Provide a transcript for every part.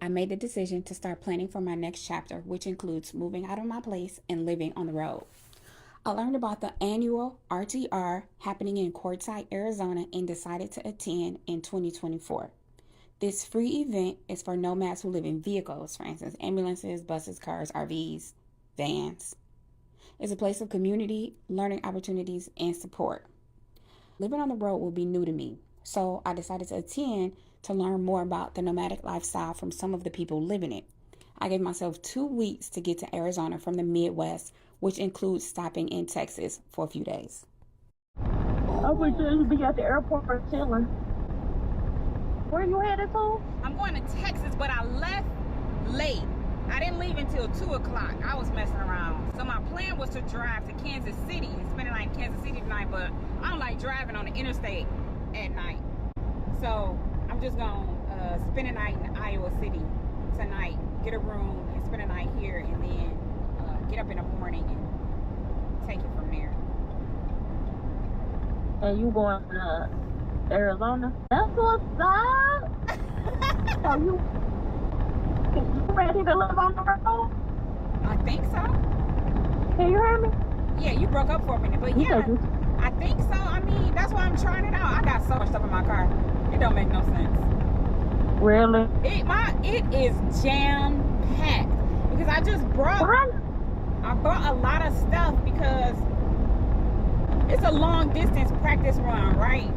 I made the decision to start planning for my next chapter, which includes moving out of my place and living on the road. I learned about the annual RTR happening in Quartzsite, Arizona, and decided to attend in 2024. This free event is for nomads who live in vehicles, for instance, ambulances, buses, cars, RVs, vans. It's a place of community, learning opportunities, and support. Living on the road will be new to me, so I decided to attend to learn more about the nomadic lifestyle from some of the people living it. I gave myself 2 weeks to get to Arizona from the Midwest, which includes stopping in Texas for a few days. I would just be at the airport for chilling. Where you headed to? I'm going to Texas, but I left late. I didn't leave until 2 o'clock. I was messing around. So my plan was to drive to Kansas City and spend the night in Kansas City tonight, but I don't like driving on the interstate at night. So I'm just going to spend the night in Iowa City tonight, get a room, and spend the night here, and then get up in the morning and take it from there. And you going to Arizona? That's what's up. So you ready to live on the road? I think so. Can you hear me? Yeah, you broke up for a minute, but yeah, I think so. I mean, that's why I'm trying it out. I got so much stuff in my car. It don't make no sense. Really? It is jam packed because I brought a lot of stuff because it's a long distance practice run, right?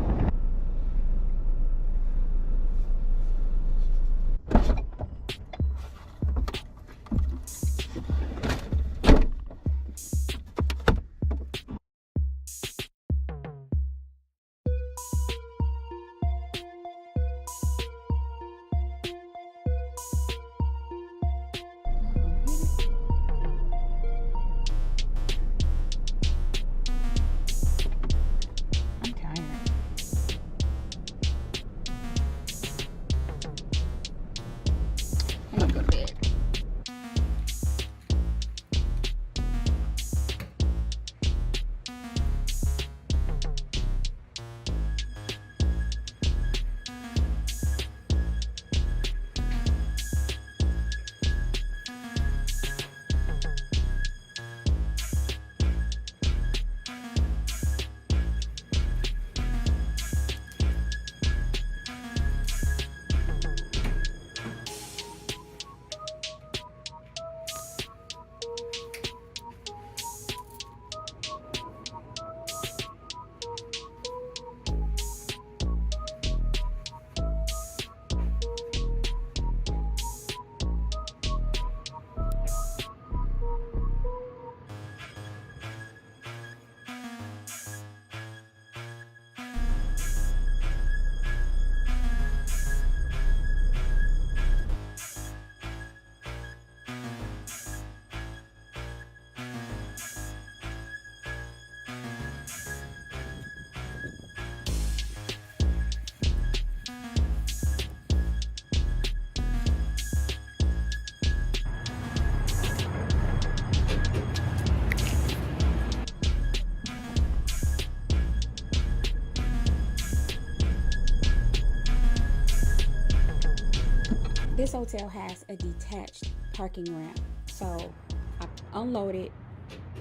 This hotel has a detached parking ramp, so I unloaded,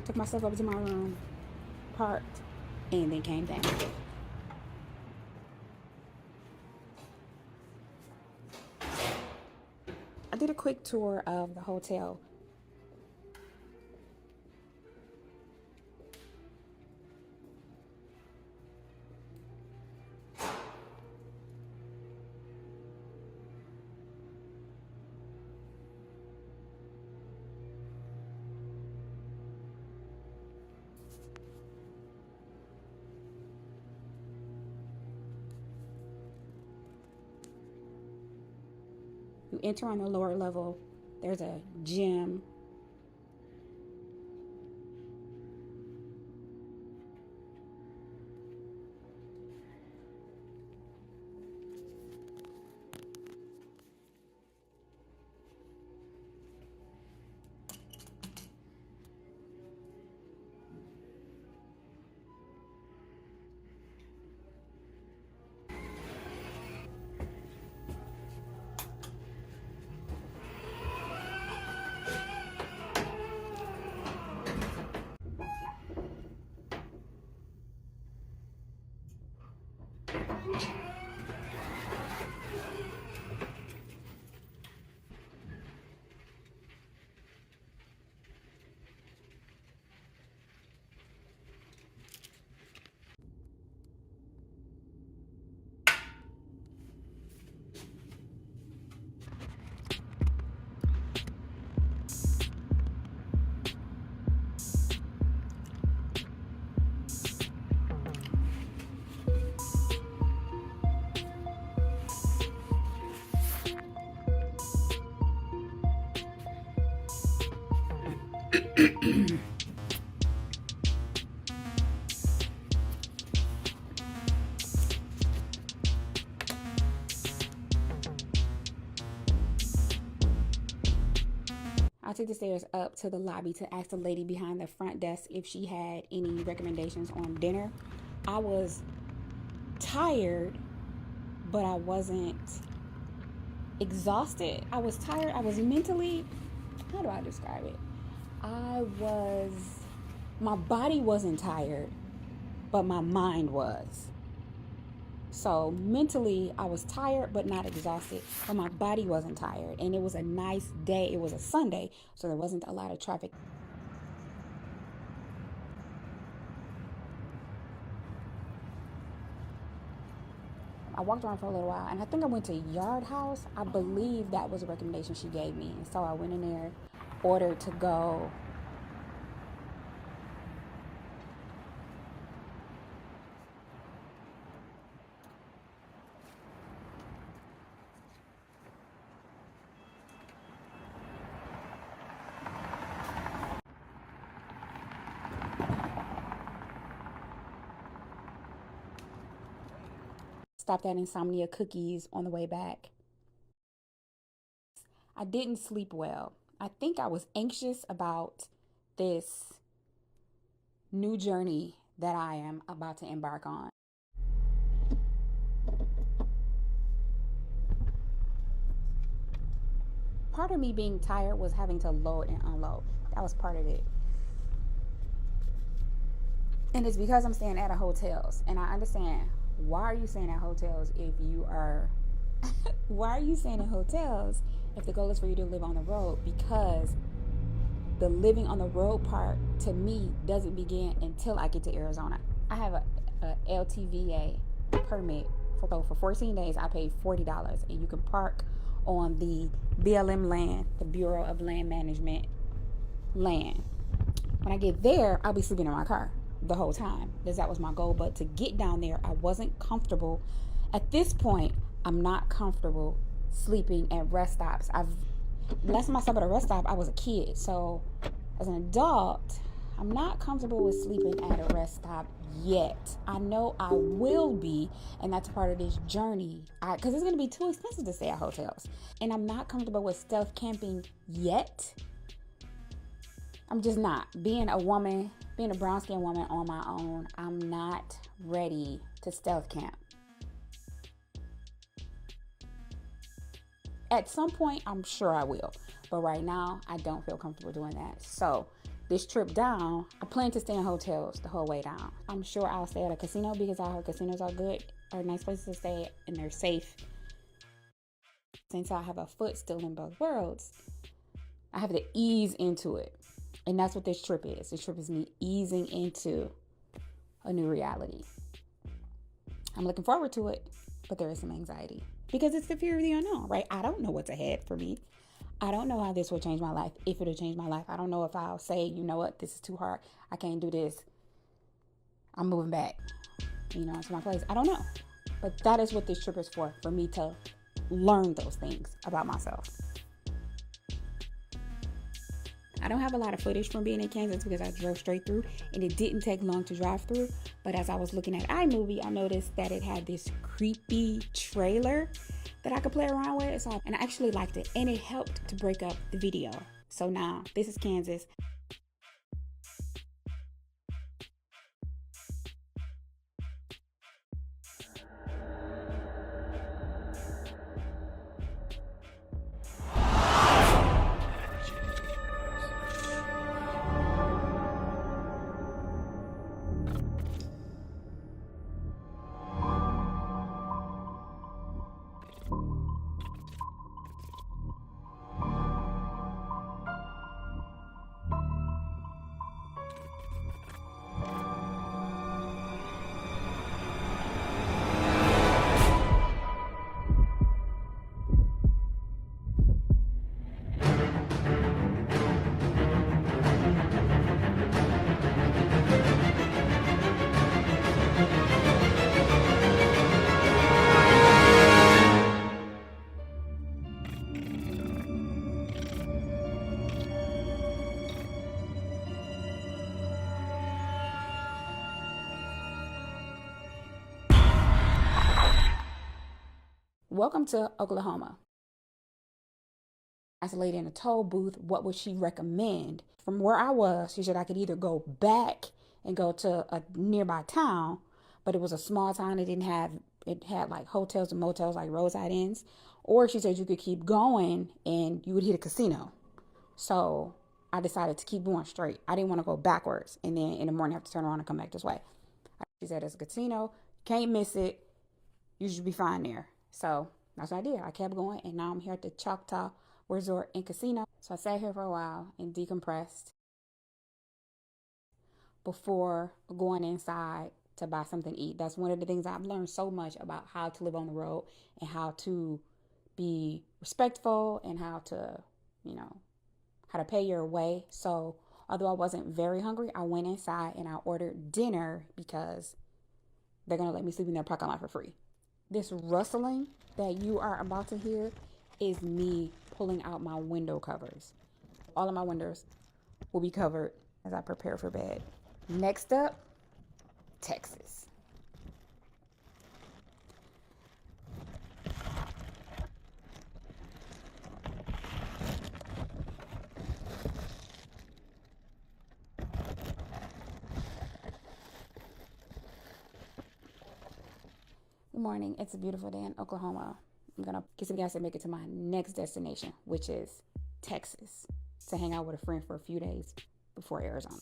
took myself over to my room, parked, and then came down. I did a quick tour of the hotel. You enter on the lower level. There's a gym. I took the stairs up to the lobby to ask the lady behind the front desk if she had any recommendations on dinner. I was tired, but I wasn't exhausted. I was tired. I was mentally, how do I describe it? My body wasn't tired, but my mind was. So mentally, I was tired but not exhausted, but my body wasn't tired. And it was a nice day. It was a Sunday, so there wasn't a lot of traffic. I walked around for a little while, and I think I went to Yard House. I believe that was a recommendation she gave me. And so I went in there, ordered to go. Stopped at Insomnia Cookies on the way back. I didn't sleep well. I think I was anxious about this new journey that I am about to embark on. Part of me being tired was having to load and unload. That was part of it. And it's because I'm staying at a hotels. And I understand, why are you staying at hotels if you are why are you staying in hotels if the goal is for you to live on the road? Because the living on the road part to me doesn't begin until I get to Arizona. I have a LTVA permit for 14 days. I paid $40, and you can park on the BLM land, the Bureau of Land Management land. When I get there, I'll be sleeping in my car the whole time, because that was my goal. But to get down there, I wasn't comfortable. At this point, I'm not comfortable sleeping at rest stops. Last time I slept at a rest stop, I was a kid. So as an adult, I'm not comfortable with sleeping at a rest stop yet. I know I will be, and that's part of this journey. Because it's going to be too expensive to stay at hotels. And I'm not comfortable with stealth camping yet. I'm just not. Being a woman, being a brown-skinned woman on my own, I'm not ready to stealth camp. At some point, I'm sure I will. But right now, I don't feel comfortable doing that. So this trip down, I plan to stay in hotels the whole way down. I'm sure I'll stay at a casino because I heard casinos are good, are nice places to stay, and they're safe. Since I have a foot still in both worlds, I have to ease into it. And that's what this trip is. This trip is me easing into a new reality. I'm looking forward to it, but there is some anxiety. Because it's the fear of the unknown, right? I don't know what's ahead for me. I don't know how this will change my life, if it'll change my life. I don't know if I'll say, you know what, this is too hard. I can't do this. I'm moving back, to my place. I don't know. But that is what this trip is for me to learn those things about myself. I don't have a lot of footage from being in Kansas because I drove straight through, and it didn't take long to drive through. But as I was looking at iMovie, I noticed that it had this creepy trailer that I could play around with. And I actually liked it, and it helped to break up the video. So now, this is Kansas. welcome to Oklahoma. I asked the lady in the toll booth, what would she recommend? From where I was, she said I could either go back and go to a nearby town, but it was a small town. It had like hotels and motels, like roadside inns. Or she said you could keep going and you would hit a casino. So I decided to keep going straight. I didn't want to go backwards and then in the morning have to turn around and come back this way. She said it's a casino, can't miss it. You should be fine there. So that's what I did. I kept going, and now I'm here at the Choctaw Resort and Casino. So I sat here for a while and decompressed before going inside to buy something to eat. That's one of the things I've learned so much about how to live on the road and how to be respectful and how to, how to pay your way. So although I wasn't very hungry, I went inside and I ordered dinner because they're going to let me sleep in their parking lot for free. This rustling that you are about to hear is me pulling out my window covers. All of my windows will be covered as I prepare for bed. Next up, Texas. Good morning. It's a beautiful day in Oklahoma. I'm going to get some gas and make it to my next destination, which is Texas, to hang out with a friend for a few days before Arizona.